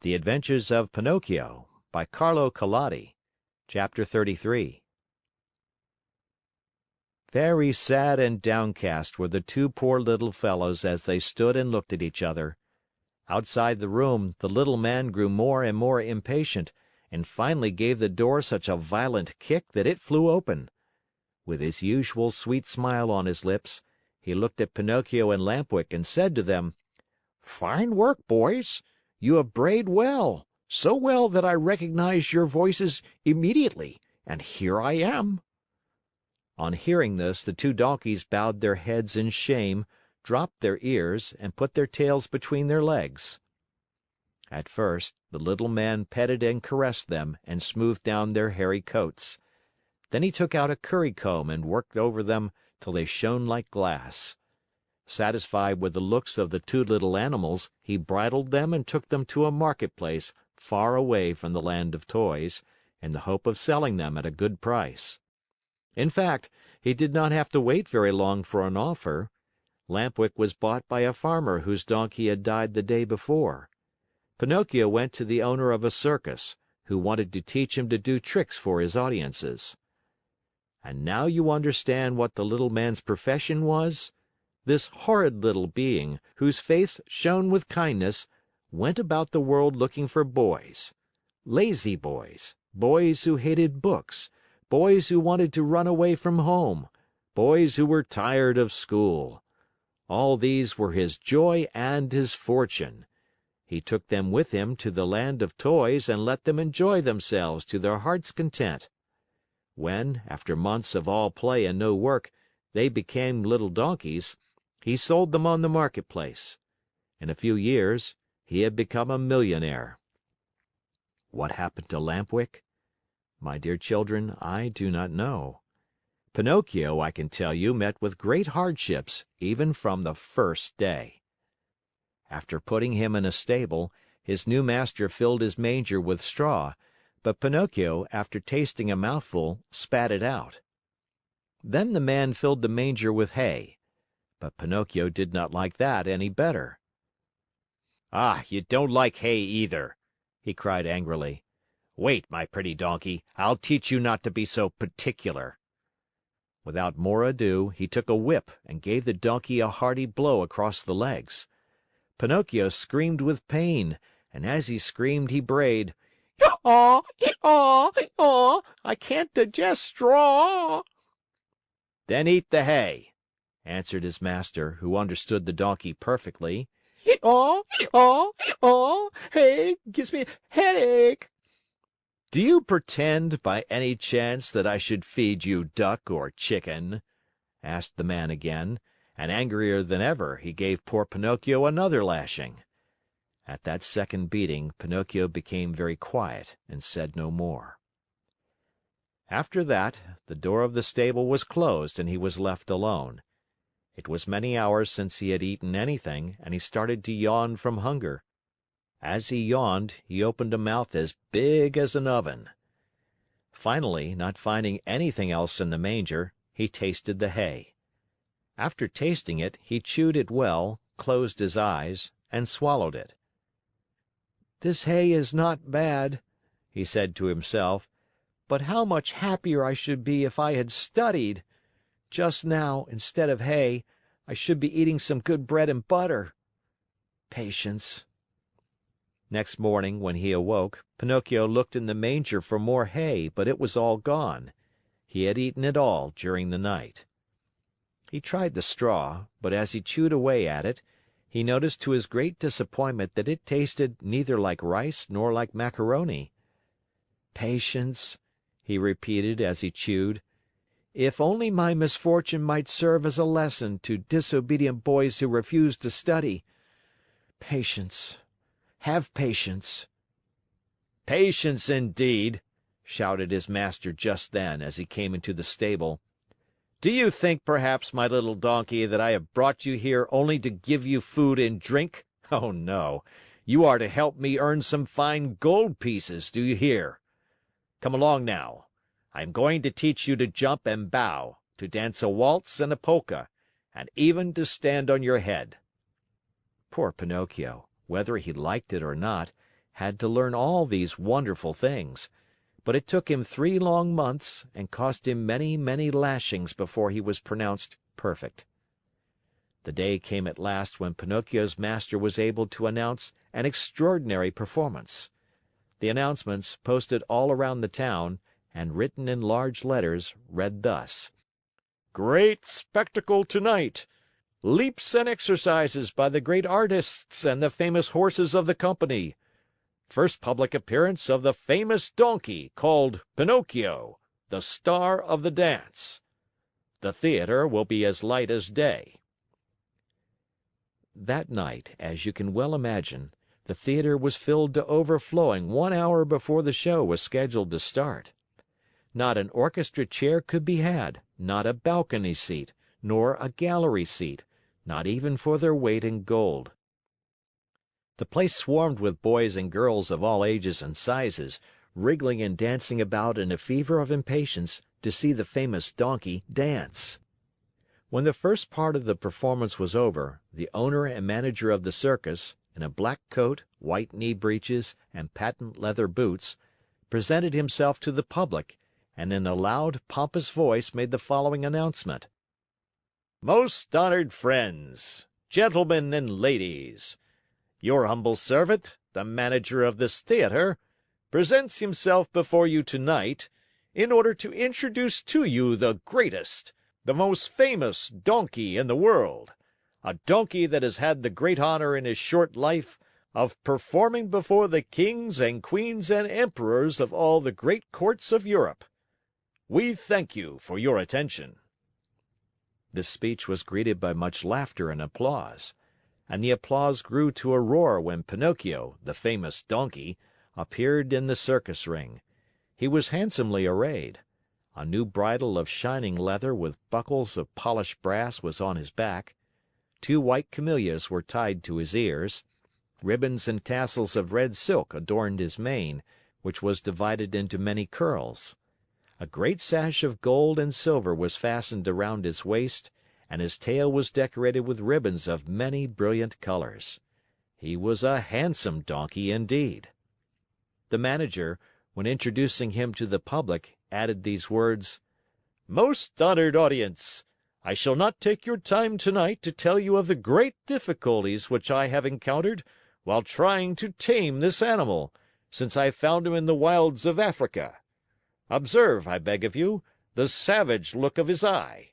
The Adventures of Pinocchio by Carlo Collodi. Chapter 33. Very sad and downcast were the two poor little fellows as they stood and looked at each other. Outside the room, the little man grew more and more impatient, and finally gave the door such a violent kick that it flew open. With his usual sweet smile on his lips, he looked at Pinocchio and Lamp-Wick and said to them, "Fine work, boys! You have brayed well, so well that I recognized your voices immediately, and here I am." On hearing this, the two donkeys bowed their heads in shame, dropped their ears, and put their tails between their legs. At first, the little man petted and caressed them and smoothed down their hairy coats. Then he took out a currycomb and worked over them till they shone like glass. Satisfied with the looks of the two little animals, he bridled them and took them to a marketplace far away from the land of toys, in the hope of selling them at a good price. In fact, he did not have to wait very long for an offer. Lamp-Wick was bought by a farmer whose donkey had died the day before. Pinocchio went to the owner of a circus, who wanted to teach him to do tricks for his audiences. And now you understand what the little man's profession was? This horrid little being, whose face shone with kindness, went about the world looking for boys. Lazy boys, boys who hated books, boys who wanted to run away from home, boys who were tired of school. All these were his joy and his fortune. He took them with him to the land of toys and let them enjoy themselves to their heart's content. When, after months of all play and no work, they became little donkeys, he sold them on the marketplace. In a few years, he had become a millionaire. What happened to Lamp-Wick? My dear children, I do not know. Pinocchio, I can tell you, met with great hardships even from the first day. After putting him in a stable, his new master filled his manger with straw, but Pinocchio, after tasting a mouthful, spat it out. Then the man filled the manger with hay, but Pinocchio did not like that any better. "Ah, you don't like hay either!" he cried angrily. "Wait, my pretty donkey, I'll teach you not to be so particular." Without more ado, he took a whip and gave the donkey a hearty blow across the legs. Pinocchio screamed with pain, and as he screamed, he brayed, "Yaw, yaw, yaw! I can't digest straw." "Then eat the hay," answered his master, who understood the donkey perfectly. "Yaw, yaw, yaw! Hay gives me a headache." "Do you pretend, by any chance, that I should feed you duck or chicken?" asked the man again, and angrier than ever, he gave poor Pinocchio another lashing. At that second beating, Pinocchio became very quiet and said no more. After that, the door of the stable was closed and he was left alone. It was many hours since he had eaten anything, and he started to yawn from hunger. As he yawned, he opened a mouth as big as an oven. Finally, not finding anything else in the manger, he tasted the hay. After tasting it, he chewed it well, closed his eyes, and swallowed it. "This hay is not bad," he said to himself, "but how much happier I should be if I had studied! Just now, instead of hay, I should be eating some good bread and butter. Patience." Next morning, when he awoke, Pinocchio looked in the manger for more hay, but it was all gone. He had eaten it all during the night. He tried the straw, but as he chewed away at it, he noticed to his great disappointment that it tasted neither like rice nor like macaroni. "Patience," he repeated as he chewed. "If only my misfortune might serve as a lesson to disobedient boys who refuse to study. Patience. Have patience." "Patience, indeed!" shouted his master just then, as he came into the stable. "Do you think, perhaps, my little donkey, that I have brought you here only to give you food and drink? Oh, no! You are to help me earn some fine gold pieces, do you hear? Come along now. I am going to teach you to jump and bow, to dance a waltz and a polka, and even to stand on your head." Poor Pinocchio, whether he liked it or not, had to learn all these wonderful things, but it took him 3 long months and cost him many, many lashings before he was pronounced perfect. The day came at last when Pinocchio's master was able to announce an extraordinary performance. The announcements, posted all around the town, and written in large letters, read thus: "Great spectacle tonight! Leaps and exercises by the great artists and the famous horses of the company. First public appearance of the famous donkey called Pinocchio, the star of the dance. The theater will be as light as day." That night, as you can well imagine, the theater was filled to overflowing 1 hour before the show was scheduled to start. Not an orchestra chair could be had, not a balcony seat, nor a gallery seat, not even for their weight in gold. The place swarmed with boys and girls of all ages and sizes, wriggling and dancing about in a fever of impatience to see the famous donkey dance. When the first part of the performance was over, the owner and manager of the circus, in a black coat, white knee breeches, and patent leather boots, presented himself to the public, and in a loud, pompous voice made the following announcement: "Most honored friends, gentlemen and ladies, your humble servant, the manager of this theater, presents himself before you tonight in order to introduce to you the greatest, the most famous donkey in the world, a donkey that has had the great honor in his short life of performing before the kings and queens and emperors of all the great courts of Europe. We thank you for your attention." This speech was greeted by much laughter and applause, and the applause grew to a roar when Pinocchio, the famous donkey, appeared in the circus ring. He was handsomely arrayed. A new bridle of shining leather with buckles of polished brass was on his back. 2 white camellias were tied to his ears. Ribbons and tassels of red silk adorned his mane, which was divided into many curls. A great sash of gold and silver was fastened around his waist, and his tail was decorated with ribbons of many brilliant colors. He was a handsome donkey indeed. The manager, when introducing him to the public, added these words: "Most honored audience, I shall not take your time tonight to tell you of the great difficulties which I have encountered while trying to tame this animal, since I found him in the wilds of Africa. Observe, I beg of you, the savage look of his eye.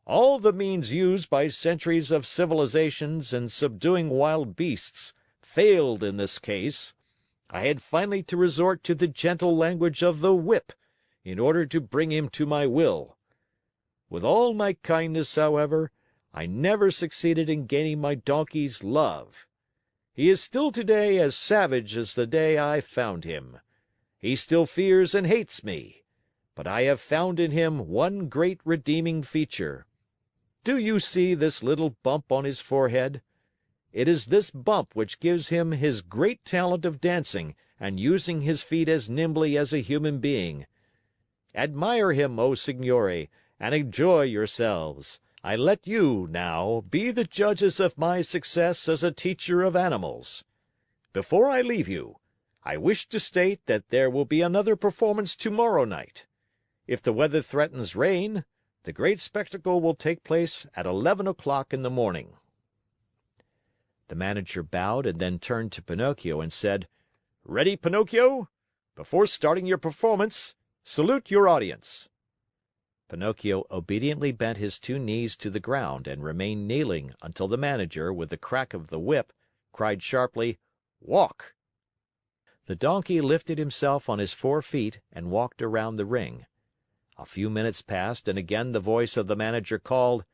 All the means used by centuries of civilizations in subduing wild beasts failed in this case. I had finally to resort to the gentle language of the whip in order to bring him to my will. With all my kindness, however, I never succeeded in gaining my donkey's love. He is still today as savage as the day I found him. He still fears and hates me, but I have found in him one great redeeming feature. Do you see this little bump on his forehead? It is this bump which gives him his great talent of dancing and using his feet as nimbly as a human being. Admire him, O signori, and enjoy yourselves. I let you, now, be the judges of my success as a teacher of animals. Before I leave you, I wish to state that there will be another performance tomorrow night. If the weather threatens rain, the great spectacle will take place at 11 o'clock in the morning." The manager bowed and then turned to Pinocchio and said, "Ready, Pinocchio? Before starting your performance, salute your audience." Pinocchio obediently bent his 2 knees to the ground and remained kneeling until the manager, with the crack of the whip, cried sharply, "Walk!" The donkey lifted himself on his 4 feet and walked around the ring. A few minutes passed and again the voice of the manager called,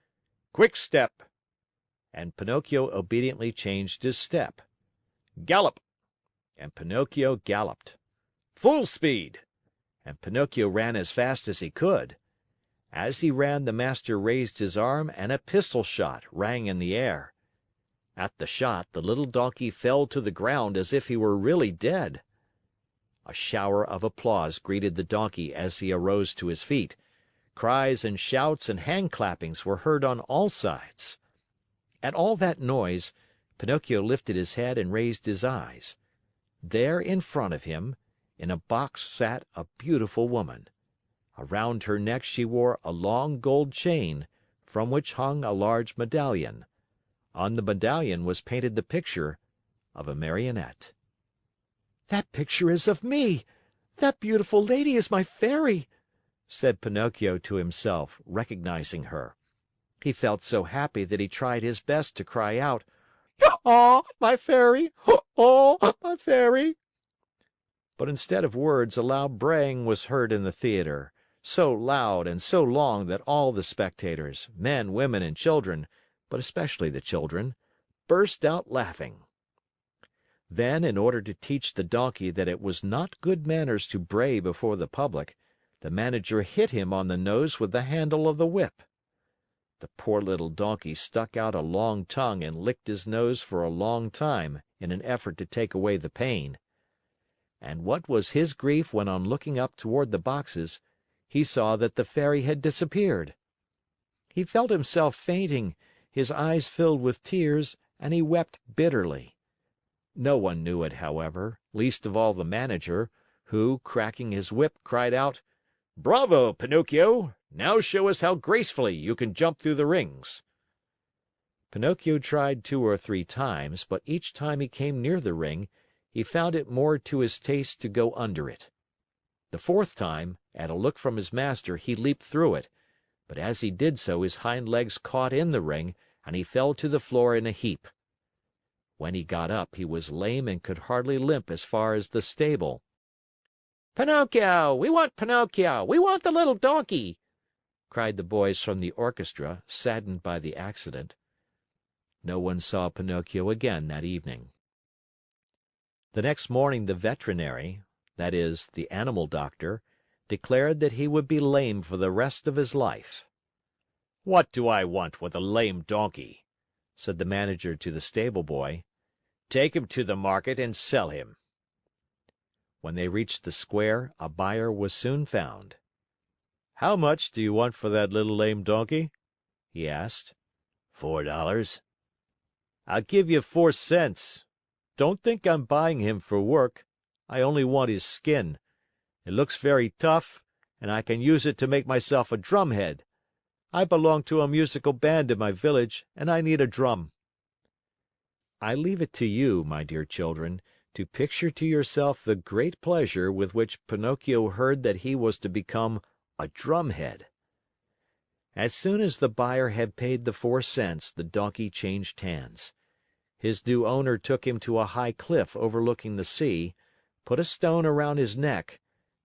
"Quick step!" And Pinocchio obediently changed his step. "Gallop!" And Pinocchio galloped. "Full speed!" And Pinocchio ran as fast as he could. As he ran, the master raised his arm and a pistol shot rang in the air. At the shot, the little donkey fell to the ground as if he were really dead. A shower of applause greeted the donkey as he arose to his feet. Cries and shouts and hand clappings were heard on all sides. At all that noise, Pinocchio lifted his head and raised his eyes. There in front of him, in a box sat a beautiful woman. Around her neck she wore a long gold chain, from which hung a large medallion. On the medallion was painted the picture of a Marionette. "That picture is of me! That beautiful lady is my Fairy!" said Pinocchio to himself, recognizing her. He felt so happy that he tried his best to cry out, "Oh, my Fairy! Oh, my Fairy!" But instead of words, a loud braying was heard in the theater, so loud and so long that all the spectators, men, women, and children, but especially the children, burst out laughing. Then, in order to teach the Donkey that it was not good manners to bray before the public, the manager hit him on the nose with the handle of the whip. The poor little Donkey stuck out a long tongue and licked his nose for a long time in an effort to take away the pain. And what was his grief when on looking up toward the boxes, he saw that the Fairy had disappeared. He felt himself fainting, his eyes filled with tears, and he wept bitterly. No one knew it, however, least of all the manager, who, cracking his whip, cried out, "Bravo, Pinocchio! Now show us how gracefully you can jump through the rings." Pinocchio tried 2 or 3 times, but each time he came near the ring, he found it more to his taste to go under it. The 4th time, at a look from his master, he leaped through it, but as he did so his hind legs caught in the ring and he fell to the floor in a heap. When he got up, he was lame and could hardly limp as far as the stable. "Pinocchio! We want Pinocchio! We want the little donkey!" cried the boys from the orchestra, saddened by the accident. No one saw Pinocchio again that evening. The next morning the veterinary, that is, the animal doctor, declared that he would be lame for the rest of his life. "What do I want with a lame donkey?" said the manager to the stable boy. "Take him to the market and sell him." When they reached the square, a buyer was soon found. "How much do you want for that little lame donkey?" he asked. "$4." "I'll give you 4 cents. Don't think I'm buying him for work. I only want his skin. It looks very tough, and I can use it to make myself a drumhead. I belong to a musical band in my village, and I need a drum." I leave it to you, my dear children, to picture to yourself the great pleasure with which Pinocchio heard that he was to become a drumhead. As soon as the buyer had paid the 4 cents, the donkey changed hands. His new owner took him to a high cliff overlooking the sea, put a stone around his neck,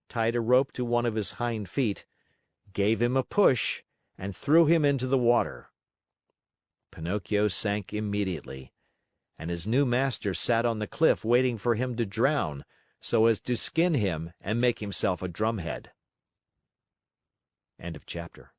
tied a rope to one of his hind feet, gave him a push, and threw him into the water. Pinocchio sank immediately, and his new master sat on the cliff waiting for him to drown, so as to skin him and make himself a drumhead. End of chapter.